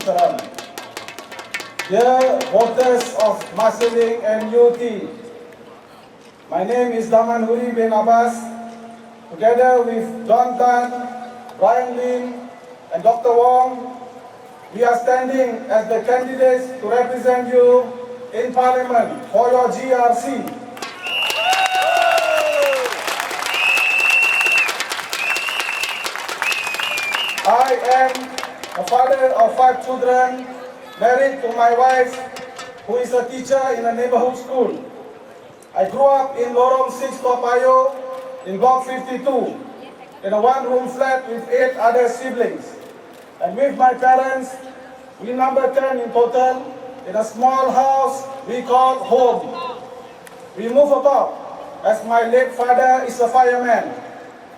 Salam. Dear voters of Marsiling and UT, my name is Damanhuri bin Abbas. Together with John Tan, Brian Lim, and Dr. Wong, we are standing as the candidates to represent you in Parliament for your GRC. I am a father of 5 children, married to my wife, who is a teacher in a neighborhood school. I grew up in Lorong 6, Toa Payoh, in Block 52, in a one-room flat with 8 other siblings. And with my parents, we number 10 in total, in a small house we call home. We move about, as my late father is a fireman.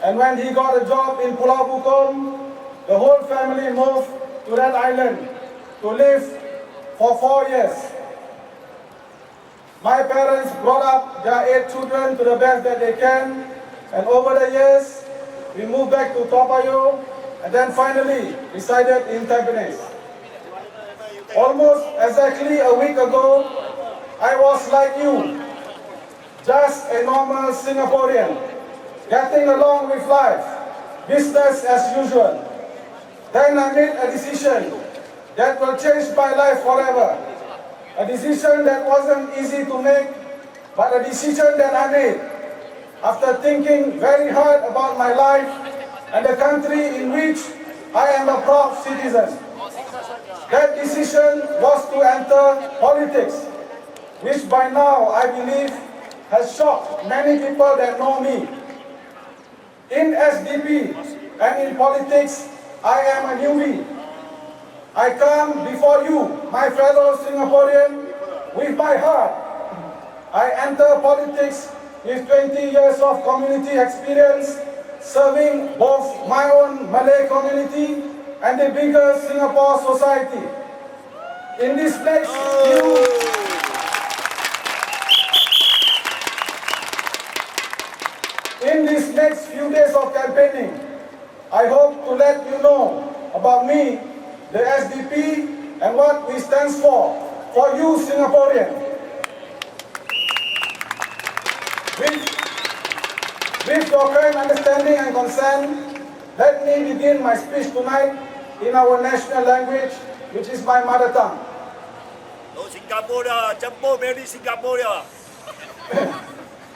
And when he got a job in Pulau Bukom, the whole family moved to that island to live for 4 years. My parents brought up their 8 children to the best that they can, and over the years, we moved back to Toa Payoh, and then finally resided in Tampines. Almost exactly a week ago, I was like you, just a normal Singaporean, getting along with life, business as usual. Then I made a decision that will change my life forever. A decision that wasn't easy to make, but a decision that I made after thinking very hard about my life and the country in which I am a proud citizen. That decision was to enter politics, which by now I believe has shocked many people that know me. In SDP and in politics, I am a newbie. I come before you, my fellow Singaporean, with my heart. I enter politics with 20 years of community experience, serving both my own Malay community and the bigger Singapore society. In this next few days of campaigning, I hope to let you know about me, the SDP, and what we stand for you Singaporeans. With your kind understanding and consent, let me begin my speech tonight in our national language, which is my mother tongue. Oh, Singapura, campur meri Singapura.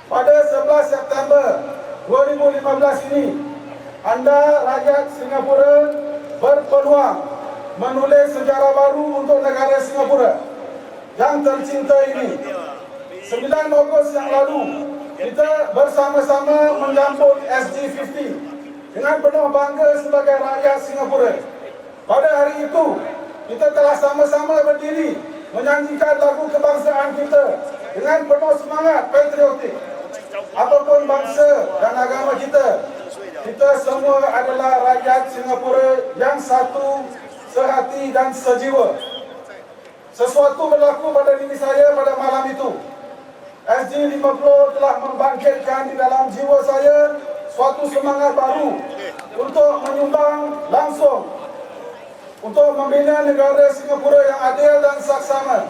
Pada 11 September 2015 ini, anda rakyat Singapura berpeluang menulis sejarah baru untuk negara Singapura yang tercinta ini. 9 Ogos yang lalu, kita bersama-sama menyambut SG50 dengan penuh bangga sebagai rakyat Singapura. Pada hari itu, kita telah sama-sama berdiri menyanyikan lagu kebangsaan kita dengan penuh semangat patriotik. Apapun bangsa dan agama kita, kita semua adalah rakyat Singapura yang satu, sehati dan sejiwa. Sesuatu berlaku pada diri saya pada malam itu. SG50 telah membangkitkan di dalam jiwa saya suatu semangat baru untuk menyumbang langsung untuk membina negara Singapura yang adil dan saksama,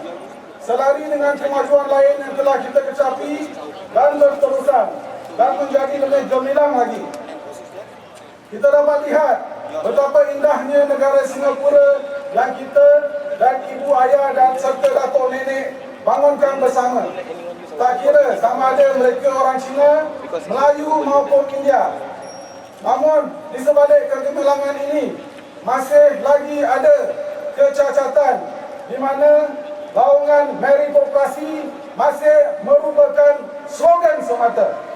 selari dengan kemajuan lain yang telah kita kecapi dan berterusan dan menjadi lebih gemilang lagi. Kita dapat lihat betapa indahnya negara Singapura yang kita dan ibu ayah dan serta datuk nenek bangunkan bersama. Tak kira sama ada mereka orang Cina, Melayu maupun India. Namun di sebalik kegemilangan ini masih lagi ada kecacatan di mana laungan meritokrasi masih merupakan slogan semata.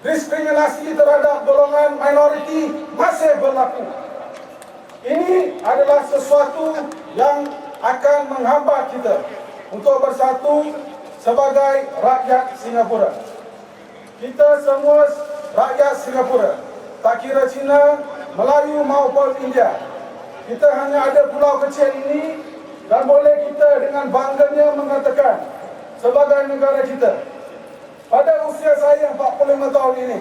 Diskriminasi terhadap golongan minoriti masih berlaku. Ini adalah sesuatu yang akan menghambat kita untuk bersatu sebagai rakyat Singapura. Kita semua rakyat Singapura, tak kira Cina, Melayu maupun India. Kita hanya ada pulau kecil ini dan boleh kita dengan bangganya mengatakan sebagai negara kita. Pada usia saya 45 tahun ini,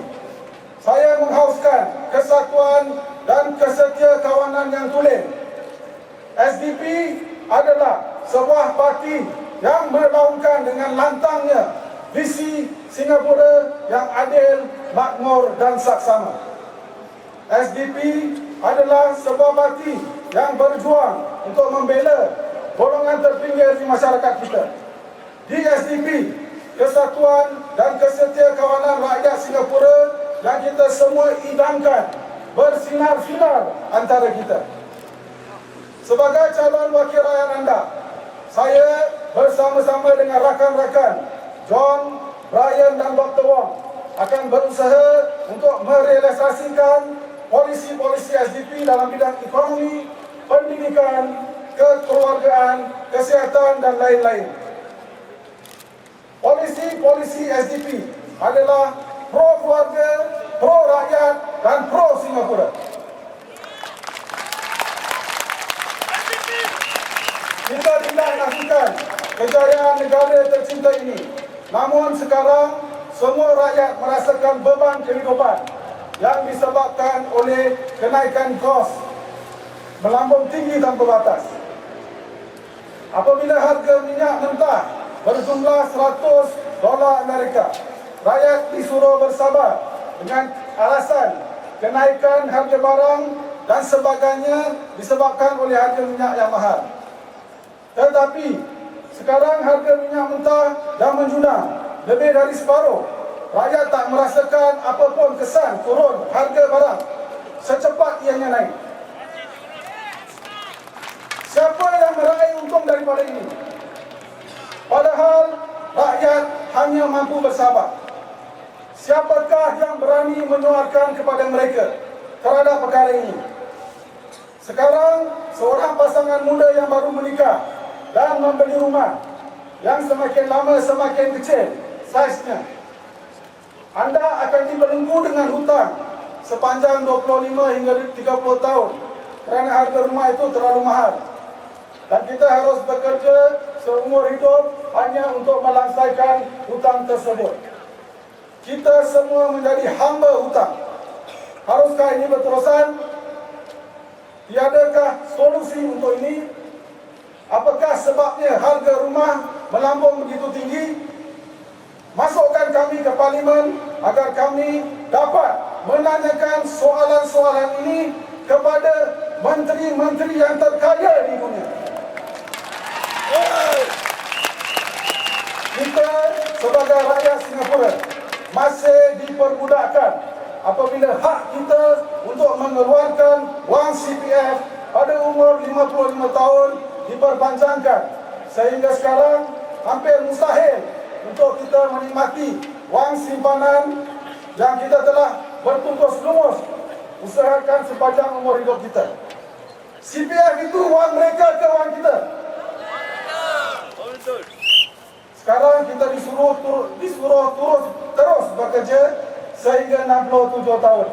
saya menghauskan kesatuan dan kesetiakawanan yang tulen. SDP adalah sebuah parti yang bergaungkan dengan lantangnya visi Singapura yang adil, makmur dan saksama. SDP adalah sebuah parti yang berjuang untuk membela golongan terpinggir di masyarakat kita. Di SDP, kesatuan dan kesetiakawanan rakyat Singapura yang kita semua idamkan bersinar-sinar antara kita. Sebagai calon wakil rakyat anda, saya bersama-sama dengan rakan-rakan John, Brian dan Dr. Wong akan berusaha untuk merealisasikan polisi-polisi SDP dalam bidang ekonomi, pendidikan, kekeluargaan, kesihatan dan lain-lain. Polisi-polisi SDP adalah pro keluarga, pro rakyat dan pro Singapura. Kita tidak nafikan kejayaan negara tercinta ini. Namun sekarang semua rakyat merasakan beban kehidupan yang disebabkan oleh kenaikan kos melambung tinggi tanpa batas. Apabila harga minyak mentah berjumlah $100 Amerika, rakyat disuruh bersabar dengan alasan kenaikan harga barang dan sebagainya disebabkan oleh harga minyak yang mahal. Tetapi sekarang harga minyak mentah dah menjunang lebih dari separuh. Rakyat tak merasakan apapun kesan turun harga barang secepat ianya naik. Siapa yang meraih untung daripada ini? Padahal rakyat hanya mampu bersabar. Siapakah yang berani menyuarakan kepada mereka terhadap perkara ini? Sekarang seorang pasangan muda yang baru menikah dan membeli rumah yang semakin lama semakin kecil saiznya, anda akan dibelenggu dengan hutang sepanjang 25 hingga 30 tahun kerana harga rumah itu terlalu mahal. Dan kita harus bekerja seumur hidup hanya untuk melangsaikan hutang tersebut. Kita semua menjadi hamba hutang. Haruskah ini berterusan? Tiadakah solusi untuk ini? Apakah sebabnya harga rumah melambung begitu tinggi? Masukkan kami ke parlimen agar kami dapat menanyakan soalan-soalan ini kepada menteri-menteri yang terkaya di dunia. Kita sebagai rakyat Singapura masih diperbudakkan apabila hak kita untuk mengeluarkan wang CPF pada umur 55 tahun diperpanjangkan sehingga sekarang hampir mustahil untuk kita menikmati wang simpanan yang kita telah bertutus lumus usahakan sepanjang umur hidup kita. CPF itu wang mereka ke wang kita. Sekarang kita disuruh terus bekerja sehingga 67 tahun.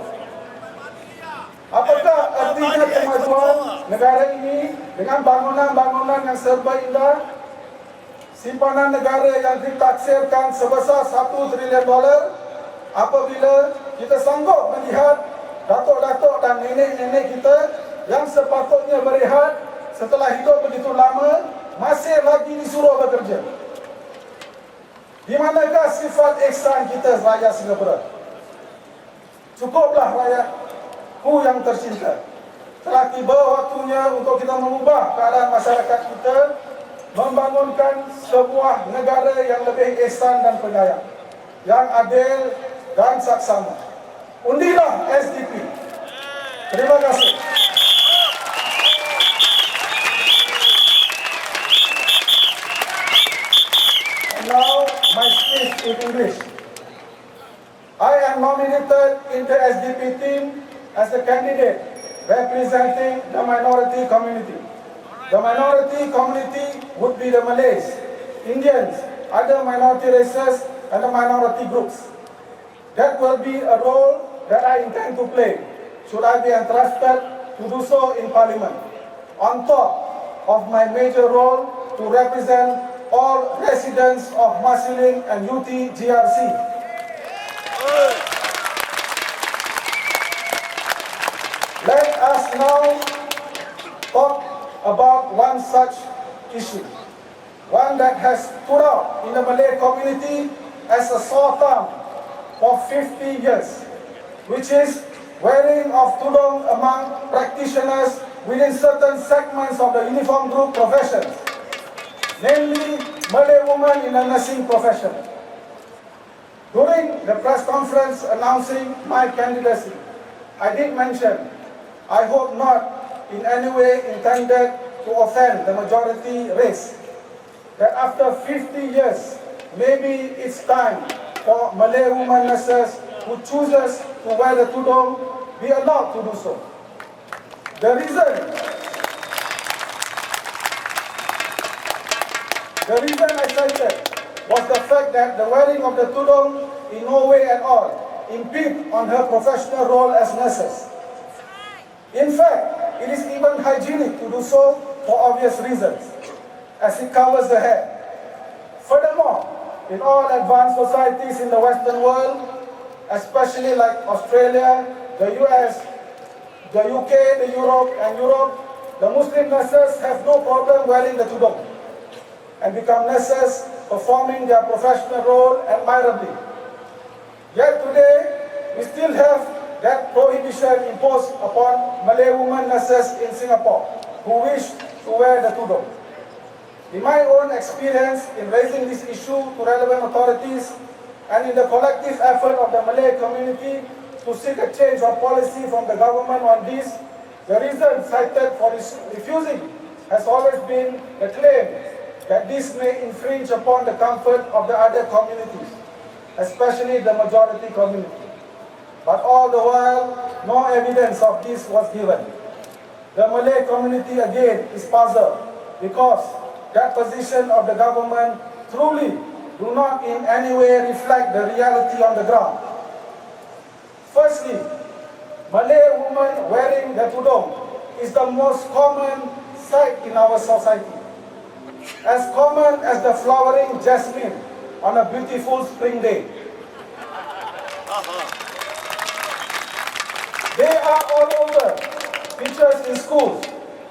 Apakah artinya kemajuan negara ini dengan bangunan-bangunan yang serba indah, simpanan negara yang ditaksirkan sebesar $1 trilion, apabila kita sanggup melihat datuk-datuk dan nenek-nenek kita yang sepatutnya berehat setelah hidup begitu lama masih lagi disuruh bekerja? Di manakah sifat ihsan kita rakyat Singapura? Cukuplah rakyatku yang tercinta. Telah tiba waktunya untuk kita mengubah keadaan masyarakat kita, membangunkan sebuah negara yang lebih ihsan dan penyayang, yang adil dan saksama. Undilah SDP. Terima kasih. Now, my speech in English. I am nominated in the SDP team as a candidate representing the minority community. The minority community would be the Malays, Indians, other minority races, and the minority groups. That will be a role that I intend to play, should I be entrusted to do so in Parliament, on top of my major role to represent all residents of Marsiling and UT GRC. Let us now talk about such issue, one that has stood out in the Malay community as a sore thumb for 50 years, which is wearing of tudong among practitioners within certain segments of the uniform group professions, namely Malay women in the nursing profession. During the press conference announcing my candidacy, I did mention, I hope not in any way intended to offend the majority race, that after 50 years, maybe it's time for Malay women nurses who chooses to wear the tudong be allowed to do so. The reason I cited was the fact that the wearing of the tudong in no way at all impede on her professional role as nurses. In fact, it is even hygienic to do so for obvious reasons, as it covers the head. Furthermore, in all advanced societies in the Western world, especially like Australia, the US, the UK, Europe, the Muslim nurses have no problem wearing the tudong and become nurses performing their professional role admirably. Yet today, we still have that prohibition imposed upon Malay women nurses in Singapore who wish to wear the tudong. In my own experience in raising this issue to relevant authorities and in the collective effort of the Malay community to seek a change of policy from the government on this, the reason cited for refusing has always been the claim that this may infringe upon the comfort of the other communities, especially the majority community. But all the while, no evidence of this was given. The Malay community again is puzzled because that position of the government truly do not in any way reflect the reality on the ground. Firstly, Malay women wearing the tudong is the most common sight in our society, as common as the flowering jasmine on a beautiful spring day. They are all over, teachers in schools,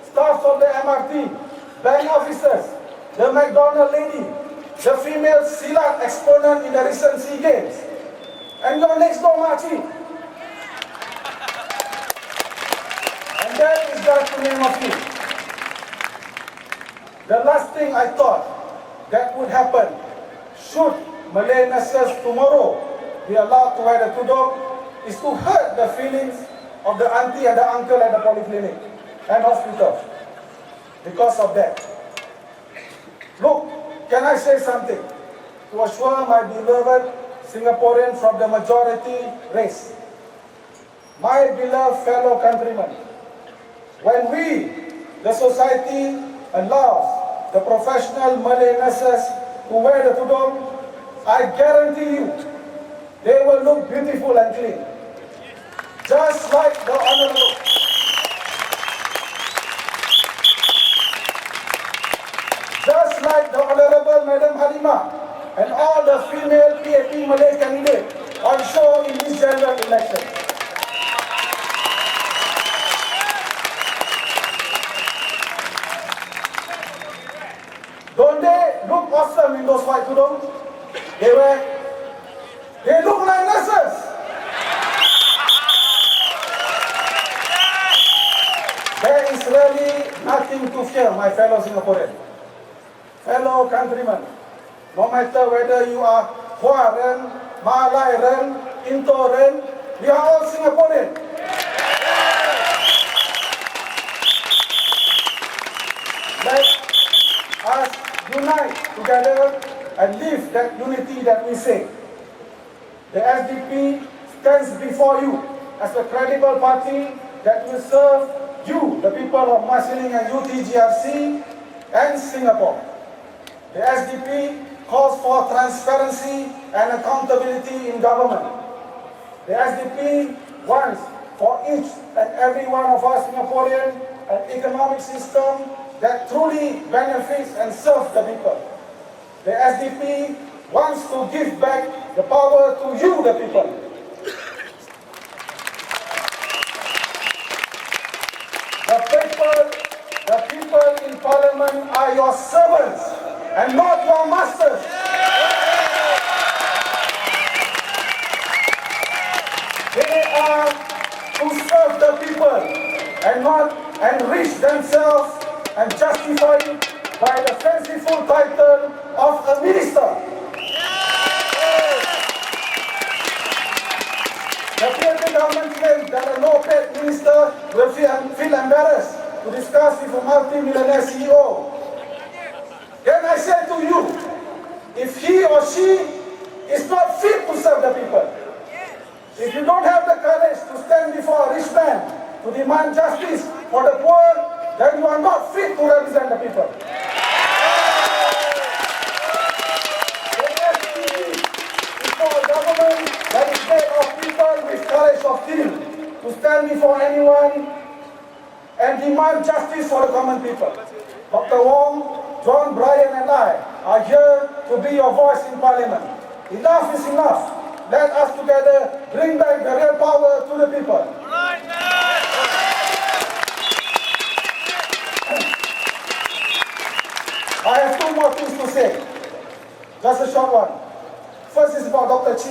staff of the MRT, bank officers, the McDonald lady, the female silat exponent in the recent SEA Games, and your next door makcik. And that is just to name a few. The last thing I thought that would happen should Malay nurses tomorrow be allowed to wear the tudong is to hurt the feelings of the auntie and the uncle at the polyclinic and hospital because of that. Look, can I say something to assure my beloved Singaporeans from the majority race? My beloved fellow countrymen, when we, the society, allows the professional Malay nurses to wear the tudong, I guarantee you, they will look beautiful and clean. Just like the Honorable Madam Halimah and all the female PAP Malay candidates on show in this general election. Don't they look awesome in those white tudong? They look like nurses. There is really nothing to fear, my fellow Singaporeans. Fellow countrymen, no matter whether you are Huaren, Malairen, Intoren, we are all Singaporean. Let us unite together and live that unity that we say. The SDP stands before you as a credible party that will serve you, the people of Marsiling and UTGRC and Singapore. The SDP calls for transparency and accountability in government. The SDP wants for each and every one of us Singaporeans an economic system that truly benefits and serves the people. The SDP wants to give back the power to you, the people. The people in Parliament are your servants and not your masters. They are to serve the people and not enrich themselves and justify it by the fanciful title of a minister. The PAP government claims that a low-paid minister will feel embarrassed to discuss with a multi-millionaire CEO. Then I say to you, if he or she is not fit to serve the people, if you don't have the courage to stand before a rich man to demand justice for the poor, then you are not fit to represent the people. The SDP is for a government that is made of people with courage of steel to stand before anyone and demand justice for the common people. Dr. Wong, John, Brian and I are here to be your voice in Parliament. Enough is enough. Let us together bring back the real power to the people. I have two more things to say. Just a short one. First is about Dr. Chi.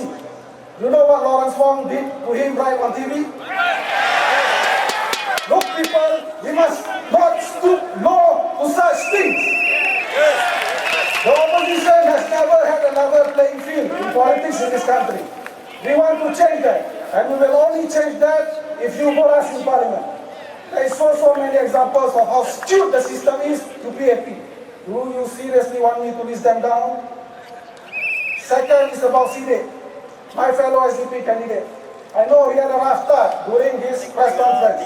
You know what Lawrence Wong did to him right on TV? Look, people, we must not stoop low to such things. The opposition has never had a level playing field in politics in this country. We want to change that, and we will only change that if you vote us in Parliament. There is so many examples of how skewed the system is to PAP. Do you seriously want me to list them down? Second is about CD, my fellow SDP candidate. I know he had a rough start during his press conference,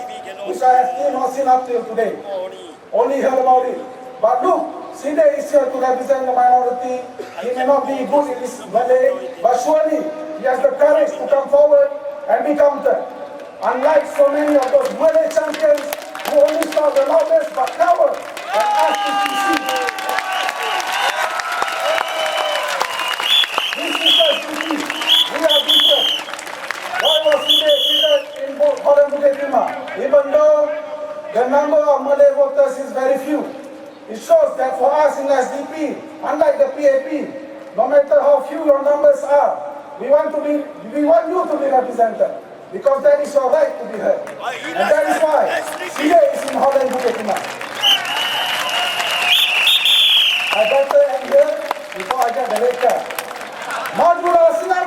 which I have still not seen up till today. Only heard about it. But look, Side is here to represent the minority. He may not be good in his Malay, but surely he has the courage to come forward and be counted. Unlike so many of those Malay champions who only shout the loudest but never when asked to succeed. This is SDP. We are different. Why was Side treated in Holland Bukit Timah? Even though the number of Malay voters is very few. It shows that for us in SDP, unlike the PAP, no matter how few your numbers are, we want you to be represented, because that is your right to be heard. And that is why CA is in Holland Bukit Timah. I better end here before I get the red card. Maju Singapore!